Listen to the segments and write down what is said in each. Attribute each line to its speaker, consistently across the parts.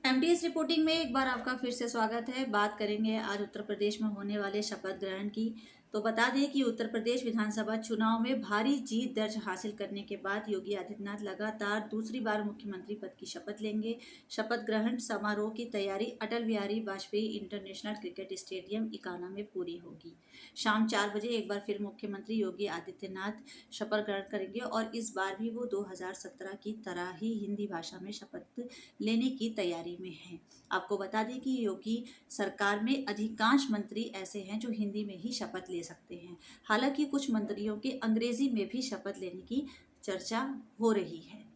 Speaker 1: MTS reporting में एक बार आपका फिर से स्वागत है। बात करेंगे आज उत्तर प्रदेश में होने वाले शपथ ग्रहण की। तो बता दें कि उत्तर प्रदेश विधानसभा चुनाव में भारी जीत दर्ज हासिल करने के बाद योगी आदित्यनाथ लगातार दूसरी बार मुख्यमंत्री पद की शपथ लेंगे। शपथ ग्रहण समारोह की तैयारी Atal Bihari Vajpayee international cricket stadium Ekana में पूरी होगी। शाम 4 बजे एक बार फिर मुख्यमंत्री योगी आदित्यनाथ शपथ ग्रहण करेंगे और इस बार भी वो 2017 की तरह ही हिंदी भाषा में शपथ लेने की तैयारी में है। आपको बता दें कि योगी सरकार में अधिकांश मंत्री ऐसे हैं जो हिंदी में ही शपथ ले सकते हैं। हालांकि कुछ मंत्रियों के अंग्रेजी में भी शपथ लेने की चर्चा हो रही है।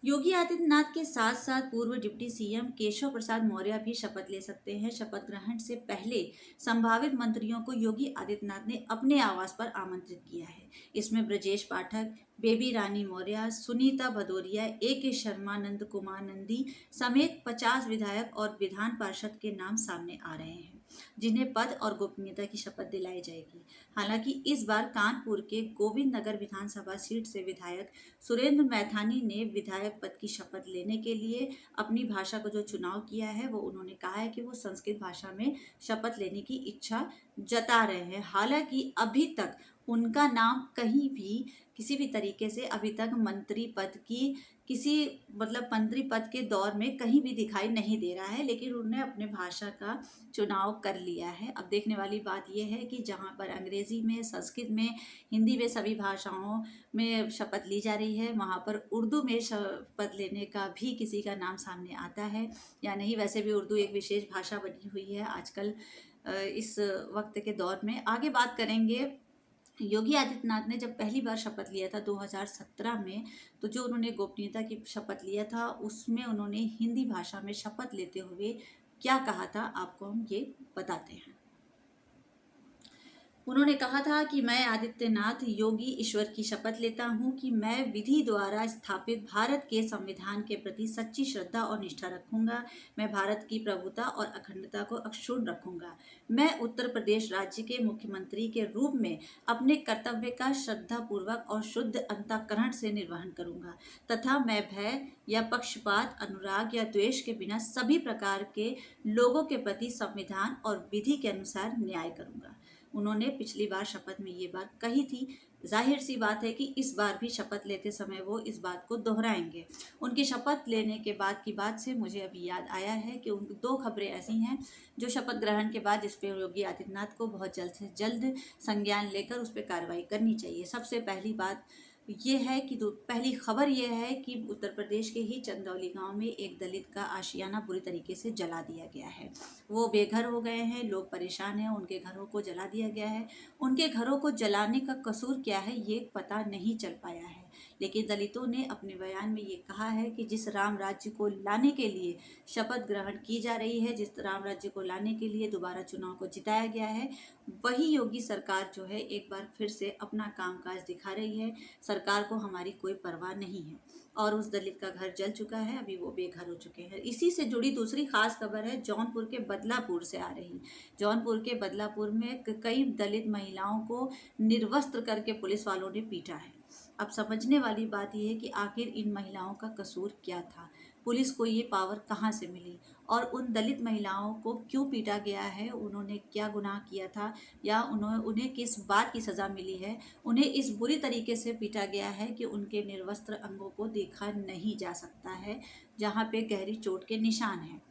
Speaker 1: योगी आदित्यनाथ के साथ साथ पूर्व डिप्टी सीएम केशव प्रसाद मौर्य भी शपथ ले सकते हैं। शपथ ग्रहण से पहले संभावित मंत्रियों को योगी आदित्यनाथ ने अपने आवास पर आमंत्रित किया है। इसमें ब्रजेश पाठक, बेबी रानी मौर्य, सुनीता भदौरिया, ए.के. शर्मा, नंद कुमार नंदी समेत 50 विधायक और विधान पार्षद के नाम सामने आ रहे हैं, जिन्हें पद और गोपनीयता की शपथ दिलाई जाएगी। हालांकि इस बार कानपुर के गोविंद नगर विधानसभा सीट से विधायक सुरेंद्र मैथानी ने विधायक पद की शपथ लेने के लिए अपनी भाषा को जो चुनाव किया है, वो उन्होंने कहा है कि वो संस्कृत भाषा में शपथ लेने की इच्छा जता रहे हैं। हालांकि अभी तक उनका नाम कहीं भी किसी भी तरीके से अभी तक मंत्री पद की किसी मंत्री पद के दौर में कहीं भी दिखाई नहीं दे रहा है, लेकिन उन्होंने अपने भाषा का चुनाव कर लिया है। अब देखने वाली बात यह है कि जहां पर अंग्रेजी में, संस्कृत में, हिंदी में सभी भाषाओं में शपथ ली जा रही है, वहां पर उर्दू में शपथ लेने का भी किसी का नाम सामने आता है या नहीं। वैसे भी उर्दू एक विशेष भाषा बनी हुई है आजकल इस वक्त के दौर में। आगे बात करेंगे, योगी आदित्यनाथ ने जब पहली बार शपथ लिया था 2017 में, तो जो उन्होंने गोपनीयता की शपथ लिया था उसमें उन्होंने हिंदी भाषा में शपथ लेते हुए क्या कहा था, आपको हम ये बताते हैं। उन्होंने कहा था कि मैं आदित्यनाथ योगी ईश्वर की शपथ लेता हूं कि मैं विधि द्वारा स्थापित भारत के संविधान के प्रति सच्ची श्रद्धा और निष्ठा रखूंगा। मैं भारत की प्रभुता और अखंडता को अक्षुण्ण रखूंगा। मैं उत्तर प्रदेश राज्य के मुख्यमंत्री के रूप में अपने कर्तव्य का श्रद्धापूर्वक और शुद्ध अंतःकरण से निर्वहन करूंगा तथा मैं भय या पक्षपात, अनुराग या द्वेष के बिना सभी प्रकार के लोगों के प्रति संविधान और विधि के अनुसार न्याय करूंगा। उन्होंने पिछली बार शपथ में ये बात कही थी। जाहिर सी बात है कि इस बार भी शपथ लेते समय वो इस बात को दोहराएंगे। उनकी शपथ लेने के बाद की बात से मुझे अभी याद आया है कि उनकी 2 खबरें ऐसी हैं जो शपथ ग्रहण के बाद जिस पे योगी आदित्यनाथ को बहुत जल्द से जल्द संज्ञान लेकर उस पर कार्रवाई करनी चाहिए। सबसे पहली बात ये है कि पहली खबर ये है कि उत्तर प्रदेश के ही चंदौली गांव में एक दलित का आशियाना बुरी तरीके से जला दिया गया है। वो बेघर हो गए हैं, लोग परेशान हैं, उनके घरों को जला दिया गया है। उनके घरों को जलाने का कसूर क्या है ये पता नहीं चल पाया है, लेकिन दलितों ने अपने बयान में ये कहा है कि जिस राम राज्य को लाने के लिए शपथ ग्रहण की जा रही है, जिस राम राज्य को लाने के लिए दोबारा चुनाव को जिताया गया है, वही योगी सरकार जो है एक बार फिर से अपना कामकाज दिखा रही है। सरकार को हमारी कोई परवाह नहीं है और उस दलित का घर जल चुका है, अभी वो बेघर हो चुके हैं। इसी से जुड़ी दूसरी खास खबर है जौनपुर के बदलापुर से आ रही। जौनपुर के बदलापुर में कई दलित महिलाओं को निर्वस्त्र करके पुलिस वालों ने पीटा है। अब समझने वाली बात यह है कि आखिर इन महिलाओं का कसूर क्या था, पुलिस को ये पावर कहाँ से मिली और उन दलित महिलाओं को क्यों पीटा गया है, उन्होंने क्या गुनाह किया था या उन्हें किस बात की सज़ा मिली है। उन्हें इस बुरी तरीके से पीटा गया है कि उनके निर्वस्त्र अंगों को देखा नहीं जा सकता है, जहाँ पे गहरी चोट के निशान हैं।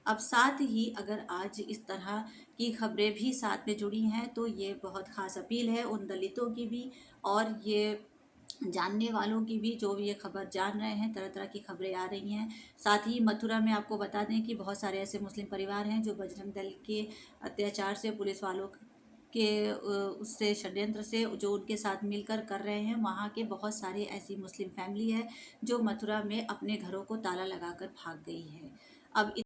Speaker 1: अब साथ ही अगर आज इस तरह की खबरें भी साथ में जुड़ी हैं तो ये बहुत ख़ास अपील है उन दलितों की भी और ये जानने वालों की भी, जो भी ये खबर जान रहे हैं। तरह तरह की खबरें आ रही हैं। साथ ही मथुरा में आपको बता दें कि बहुत सारे ऐसे मुस्लिम परिवार हैं जो बजरंग दल के अत्याचार से, पुलिस वालों के उससे षड्यंत्र से जो उनके साथ मिलकर कर रहे हैं। वहाँ के बहुत सारे ऐसी मुस्लिम फैमिली है जो मथुरा में अपने घरों को ताला लगाकर भाग गई है। अब